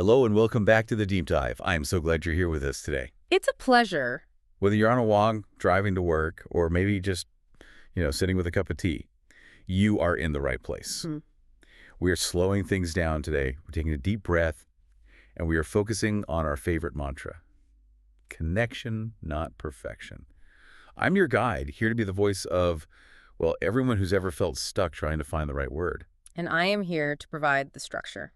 Hello and welcome back to the Deep Dive. I am so glad you're here with us today. It's a pleasure. Whether you're on a walk, driving to work, or maybe just, sitting with a cup of tea, you are in the right place. We are slowing things down today. We're taking a deep breath, and we are focusing on our favorite mantra. Connection, not perfection. I'm your guide, here to be the voice of, everyone who's ever felt stuck trying to find the right word. And I am here to provide the structure.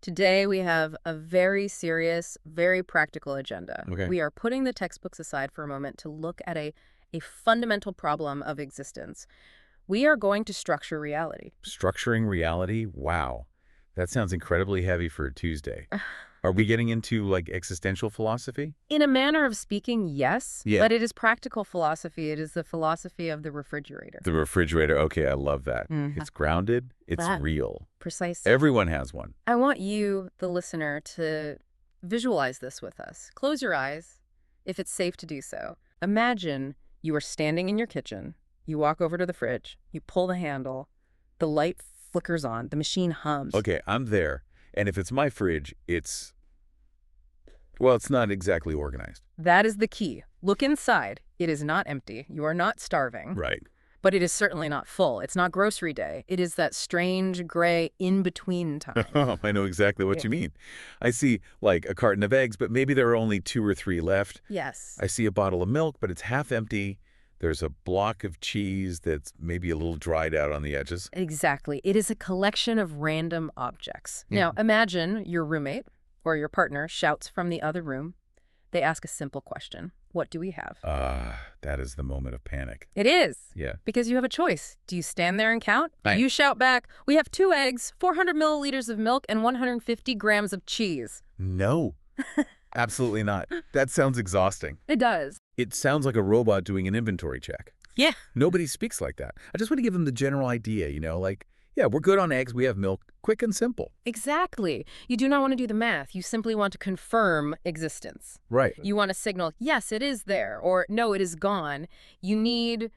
Today, we have a very serious, very practical agenda. Okay. We are putting the textbooks aside for a moment to look at a fundamental problem of existence. We are going to structure reality. Structuring reality? Wow. That sounds incredibly heavy for a Tuesday. Are we getting into, existential philosophy? In a manner of speaking, yes. Yeah. But it is practical philosophy. It is the philosophy of the refrigerator. The refrigerator. Okay, I love that. Mhm. It's grounded. It's real. Precisely. Everyone has one. I want you, the listener, to visualize this with us. Close your eyes, if it's safe to do so. Imagine you are standing in your kitchen. You walk over to the fridge. You pull the handle. The light flickers on. The machine hums. Okay, I'm there. And if it's my fridge, it's not exactly organized. That is the key. Look inside. It is not empty. You are not starving. Right. But it is certainly not full. It's not grocery day. It is that strange, gray, in-between time. I know exactly what you mean. I see, a carton of eggs, but maybe there are only 2 or 3 left. Yes. I see a bottle of milk, but it's half empty. There's a block of cheese that's maybe a little dried out on the edges. Exactly. It is a collection of random objects. Now, imagine your roommate or your partner shouts from the other room. They ask a simple question. What do we have? That is the moment of panic. It is. Yeah. Because you have a choice. Do you stand there and count? Right. You shout back, we have 2 eggs, 400 milliliters of milk, and 150 grams of cheese. No. Absolutely not. That sounds exhausting. It does. It sounds like a robot doing an inventory check. Yeah. Nobody speaks like that. I just want to give them the general idea, we're good on eggs, we have milk, quick and simple. Exactly. You do not want to do the math. You simply want to confirm existence. Right. You want to signal, yes, it is there, or no, it is gone. You need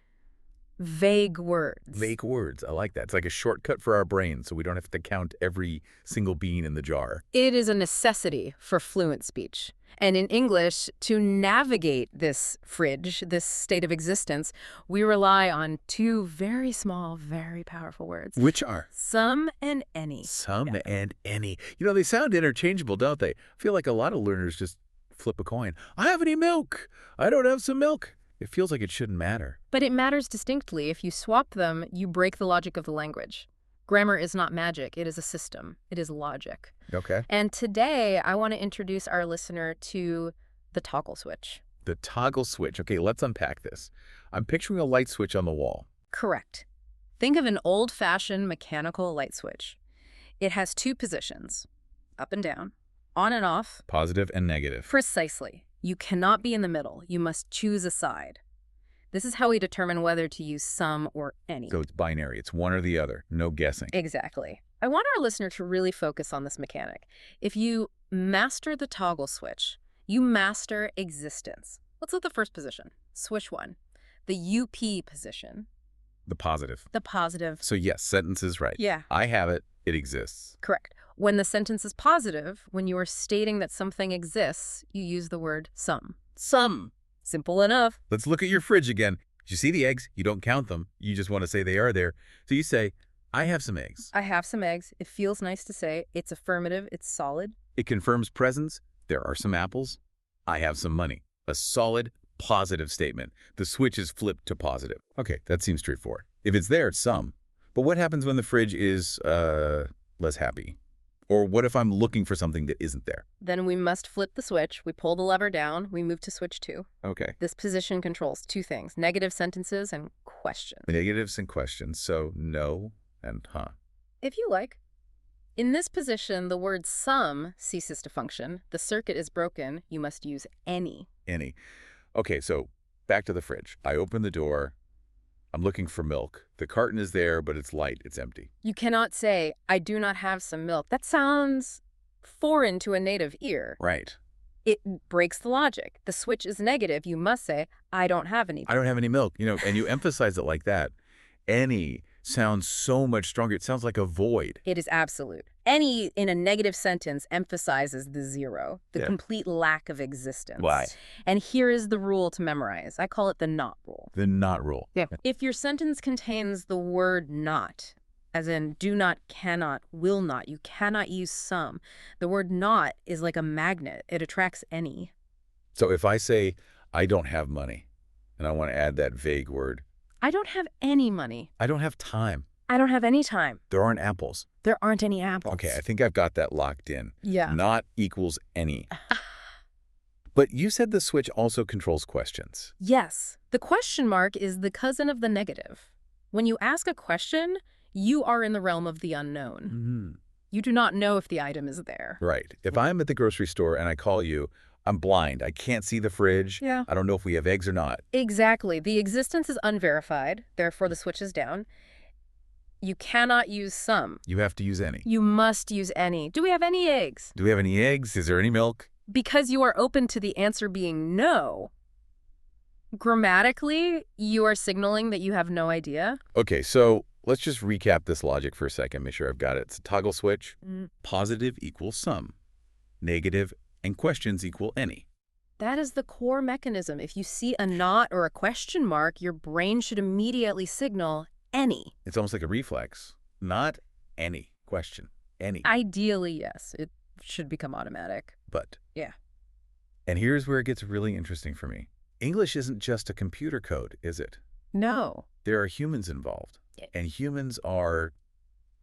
vague words. Vague words. I like that. It's like a shortcut for our brain so we don't have to count every single bean in the jar. It is a necessity for fluent speech. And in English, to navigate this fridge, this state of existence, we rely on 2 very small, very powerful words. Which are? Some and any. Some and any. They sound interchangeable, don't they? I feel like a lot of learners just flip a coin. I have any milk? I don't have some milk. It feels like it shouldn't matter. But it matters distinctly. If you swap them, you break the logic of the language. Grammar is not magic. It is a system. It is logic. Okay. And today, I want to introduce our listener to the toggle switch. The toggle switch. Okay, let's unpack this. I'm picturing a light switch on the wall. Correct. Think of an old-fashioned mechanical light switch. It has 2 positions, up and down, on and off. Positive and negative. Precisely. You cannot be in the middle. You must choose a side. This is how we determine whether to use some or any. So it's binary. It's one or the other. No guessing. Exactly. I want our listener to really focus on this mechanic. If you master the toggle switch, you master existence. Let's look at the first position. Switch 1. The UP position. The positive. The positive. So yes, sentence is right. Yeah. I have it. It exists. Correct. When the sentence is positive, when you are stating that something exists, you use the word some. Some. Simple enough. Let's look at your fridge again. You see the eggs. You don't count them. You just want to say they are there. So you say, I have some eggs. I have some eggs. It feels nice to say. It's affirmative. It's solid. It confirms presence. There are some apples. I have some money. A solid, positive statement. The switch is flipped to positive. Okay, that seems straightforward. If it's there, it's some. But what happens when the fridge is less happy? Or what if I'm looking for something that isn't there? Then we must flip the switch. We pull the lever down. We move to switch 2. Okay. This position controls 2 things, negative sentences and questions. Negatives and questions. So no and huh. If you like. In this position, the word some ceases to function. The circuit is broken. You must use any. Any. Okay, so back to the fridge. I open the door. I'm looking for milk. The carton is there, but it's light. It's empty. You cannot say, I do not have some milk. That sounds foreign to a native ear. Right. It breaks the logic. The switch is negative. You must say, I don't have any. I don't have any milk, and you emphasize it like that. Any sounds so much stronger. It sounds like a void. It is absolute. Any in a negative sentence emphasizes the zero, the Yeah. complete lack of existence. Why? And here is the rule to memorize. I call it the not rule. The not rule. Yeah. If your sentence contains the word not, as in do not, cannot, will not, you cannot use some, the word not is like a magnet. It attracts any. So if I say, I don't have money, and I want to add that vague word, I don't have any money. I don't have time. I don't have any time. There aren't apples. There aren't any apples. Okay, I think I've got that locked in. Yeah. Not equals any. But you said the switch also controls questions. Yes. The question mark is the cousin of the negative. When you ask a question, you are in the realm of the unknown. Mm-hmm. You do not know if the item is there. Right. If I'm at the grocery store and I call you, I'm blind. I can't see the fridge. Yeah. I don't know if we have eggs or not. Exactly. The existence is unverified, therefore the switch is down. You cannot use some. You have to use any. You must use any. Do we have any eggs? Do we have any eggs? Is there any milk? Because you are open to the answer being no. Grammatically, you are signaling that you have no idea. Okay, so let's just recap this logic for a second. Make sure I've got it. It's a toggle switch. Positive equals some. Negative and questions equal any. That is the core mechanism. If you see a not or a question mark, your brain should immediately signal any. It's almost like a reflex. Not any. Question. Any. Ideally, yes. It should become automatic. But. Yeah. And here's where it gets really interesting for me. English isn't just a computer code, is it? No. There are humans involved. Yeah. And humans are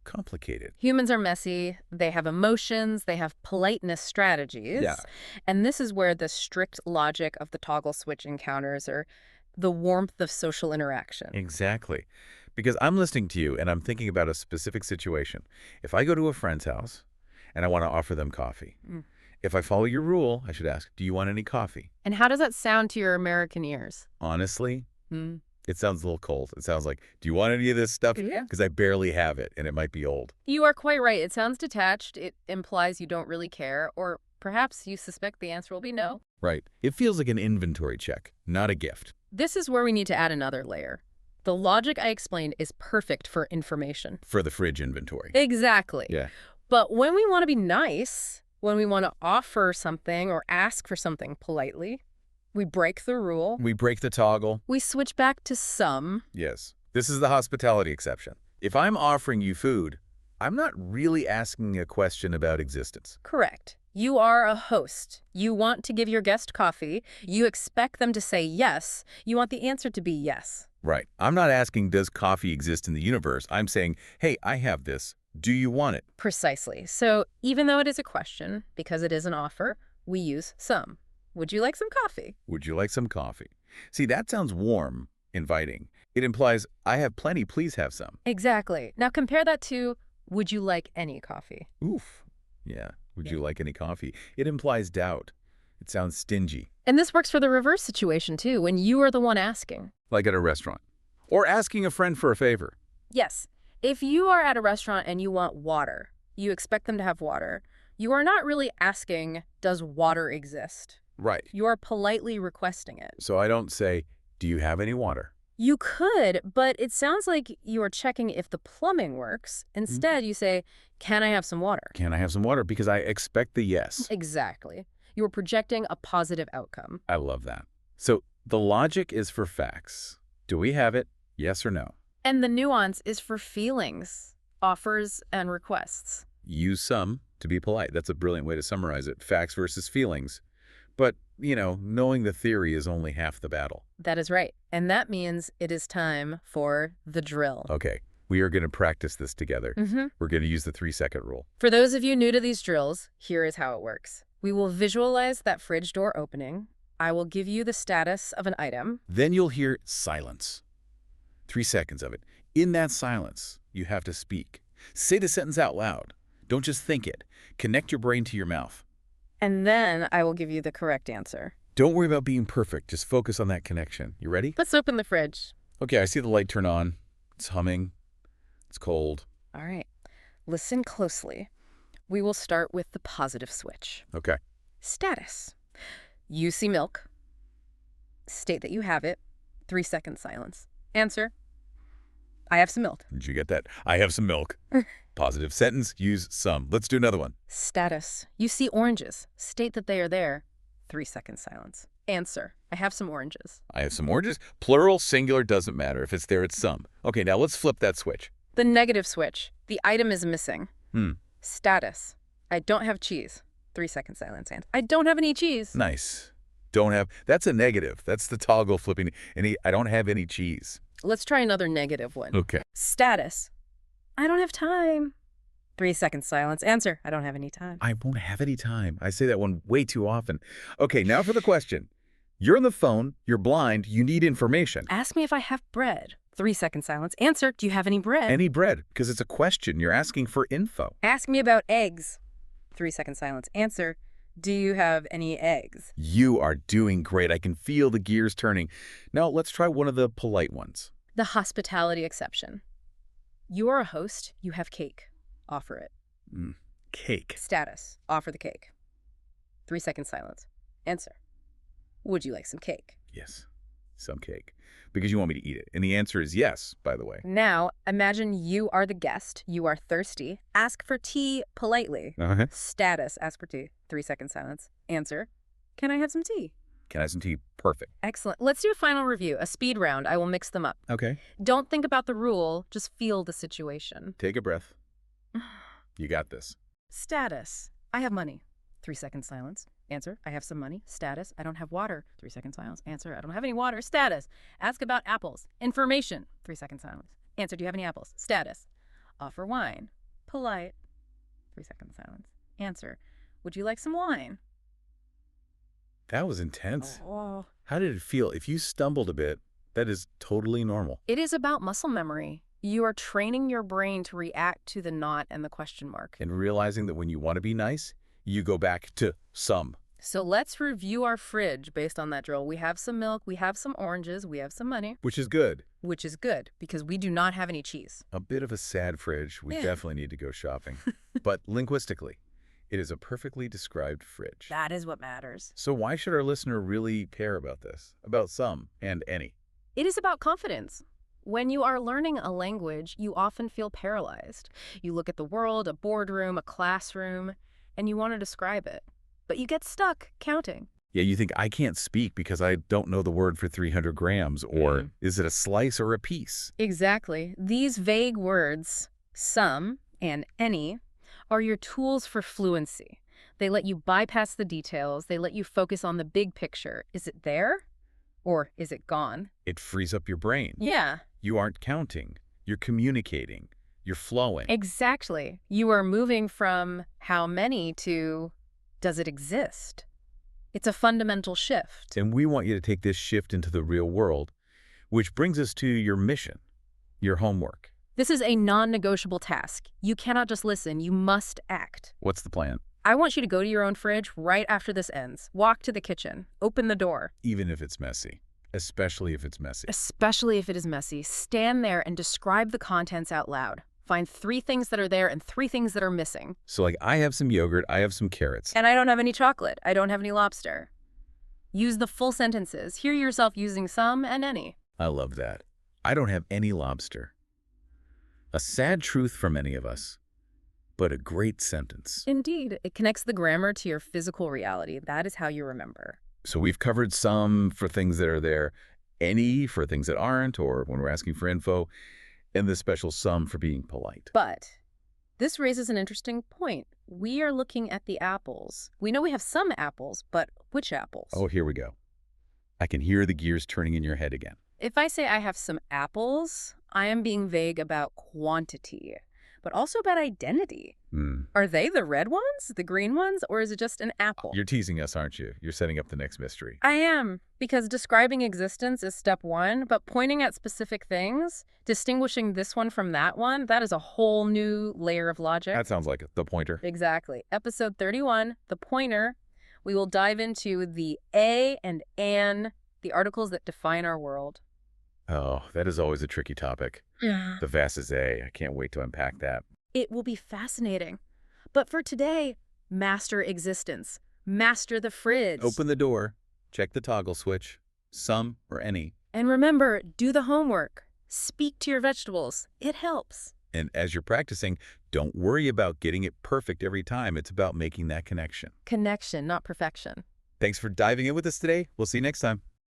complicated. Humans are messy. They have emotions. They have politeness strategies. Yeah. And this is where the strict logic of the toggle switch encounters or the warmth of social interaction. Exactly. Because I'm listening to you and I'm thinking about a specific situation. If I go to a friend's house and I want to offer them coffee, if I follow your rule, I should ask, do you want any coffee? And how does that sound to your American ears? Honestly, it sounds a little cold. It sounds like, do you want any of this stuff? Yeah. Because I barely have it and it might be old. You are quite right. It sounds detached. It implies you don't really care, or perhaps you suspect the answer will be no. Right. It feels like an inventory check, not a gift. This is where we need to add another layer. The logic I explained is perfect for information. For the fridge inventory. Exactly. Yeah. But when we want to be nice, when we want to offer something or ask for something politely, we break the rule. We break the toggle. We switch back to some. Yes. This is the hospitality exception. If I'm offering you food, I'm not really asking a question about existence. Correct. You are a host. You want to give your guest coffee. You expect them to say yes. You want the answer to be yes. Right. I'm not asking, does coffee exist in the universe? I'm saying, hey, I have this. Do you want it? Precisely. So even though it is a question, because it is an offer, we use some. Would you like some coffee? Would you like some coffee? See, that sounds warm, inviting. It implies, I have plenty, please have some. Exactly. Now compare that to, would you like any coffee? Oof. Yeah. Would you like any coffee? It implies doubt. It sounds stingy. And this works for the reverse situation too, when you are the one asking. Like at a restaurant. Or asking a friend for a favor. Yes. If you are at a restaurant and you want water, you expect them to have water, you are not really asking, does water exist? Right. You are politely requesting it. So I don't say, do you have any water? You could, but it sounds like you are checking if the plumbing works. Instead, you say, can I have some water? Can I have some water? Because I expect the yes. Exactly. You are projecting a positive outcome. I love that. So the logic is for facts. Do we have it? Yes or no? And the nuance is for feelings, offers, and requests. Use some to be polite. That's a brilliant way to summarize it. Facts versus feelings. But, you know, knowing the theory is only half the battle. That is right. And that means it is time for the drill. Okay. We are going to practice this together. We're going to use the 3-second rule. For those of you new to these drills, here is how it works. We will visualize that fridge door opening. I will give you the status of an item. Then you'll hear silence. 3 seconds of it. In that silence, you have to speak. Say the sentence out loud. Don't just think it. Connect your brain to your mouth. And then I will give you the correct answer. Don't worry about being perfect. Just focus on that connection. You ready? Let's open the fridge. Okay, I see the light turn on. It's humming. It's cold. All right. Listen closely. We will start with the positive switch. Okay. Status. You see milk. State that you have it. 3 second silence. Answer. I have some milk. Did you get that? I have some milk. Positive sentence, use some. Let's do another one. Status. You see oranges. State that they are there. 3-second silence. Answer. I have some oranges. I have some oranges. Plural, singular, doesn't matter. If it's there, it's some. Okay, now let's flip that switch. The negative switch. The item is missing. Status. I don't have cheese. 3-second silence. And I don't have any cheese. Nice. Don't have. That's a negative. That's the toggle flipping. I don't have any cheese. Let's try another negative one. Okay. Status. I don't have time. 3-second silence. Answer. I don't have any time. I won't have any time. I say that one way too often. Okay, now for the question. You're on the phone. You're blind. You need information. Ask me if I have bread. 3-second silence. Answer. Do you have any bread? Any bread, because it's a question. You're asking for info. Ask me about eggs. 3-second silence. Answer. Do you have any eggs? You are doing great. I can feel the gears turning. Now let's try one of the polite ones. The hospitality exception. You are a host. You have cake. Offer it. Cake. Status. Offer the cake. 3-second silence. Answer. Would you like some cake? Yes, some cake. Because you want me to eat it. And the answer is yes, by the way. Now, imagine you are the guest. You are thirsty. Ask for tea politely. Status. Ask for tea. 3-second silence. Answer. Can I have some tea? Can I have some tea? Perfect. Excellent. Let's do a final review, a speed round. I will mix them up. Okay. Don't think about the rule. Just feel the situation. Take a breath. You got this. Status. I have money. 3-second silence. Answer. I have some money. Status. I don't have water. 3-second silence. Answer. I don't have any water. Status. Ask about apples. Information. 3-second silence. Answer. Do you have any apples? Status. Offer wine. Polite. 3-second silence. Answer. Would you like some wine? That was intense. Oh. How did it feel? If you stumbled a bit, that is totally normal. It is about muscle memory. You are training your brain to react to the not and the question mark. And realizing that when you want to be nice, you go back to some. So let's review our fridge based on that drill. We have some milk, we have some oranges, we have some money. Which is good. Which is good, because we do not have any cheese. A bit of a sad fridge. We definitely need to go shopping. But linguistically, it is a perfectly described fridge. That is what matters. So why should our listener really care about this? About some and any? It is about confidence. When you are learning a language, you often feel paralyzed. You look at the world, a boardroom, a classroom, and you want to describe it. But you get stuck counting. Yeah, you think, I can't speak because I don't know the word for 300 grams, or is it a slice or a piece? Exactly. These vague words, some and any, are your tools for fluency. They let you bypass the details. They let you focus on the big picture. Is it there? Or is it gone? It frees up your brain. Yeah. You aren't counting. You're communicating. You're flowing. Exactly. You are moving from how many to does it exist? It's a fundamental shift. And we want you to take this shift into the real world, which brings us to your mission, your homework. This is a non-negotiable task. You cannot just listen. You must act. What's the plan? I want you to go to your own fridge right after this ends. Walk to the kitchen. Open the door. Even if it's messy. Especially if it's messy. Especially if it is messy. Stand there and describe the contents out loud. Find 3 things that are there and 3 things that are missing. So like, I have some yogurt, I have some carrots. And I don't have any chocolate. I don't have any lobster. Use the full sentences. Hear yourself using some and any. I love that. I don't have any lobster. A sad truth for many of us, but a great sentence. Indeed. It connects the grammar to your physical reality. That is how you remember. So we've covered some for things that are there, any for things that aren't, or when we're asking for info, and the special some for being polite. But this raises an interesting point. We are looking at the apples. We know we have some apples, but which apples? Oh, here we go. I can hear the gears turning in your head again. If I say I have some apples, I am being vague about quantity, but also about identity. Are they the red ones, the green ones, or is it just an apple? You're teasing us, aren't you? You're setting up the next mystery. I am, because describing existence is step 1, but pointing at specific things, distinguishing this one from that one, that is a whole new layer of logic. That sounds like the pointer. Exactly. Episode 31, the pointer, we will dive into the a and an, the articles that define our world. Oh, that is always a tricky topic. Yeah. The vast is a. I can't wait to unpack that. It will be fascinating. But for today, master existence. Master the fridge. Open the door. Check the toggle switch. Some or any. And remember, do the homework. Speak to your vegetables. It helps. And as you're practicing, don't worry about getting it perfect every time. It's about making that connection. Connection, not perfection. Thanks for diving in with us today. We'll see you next time.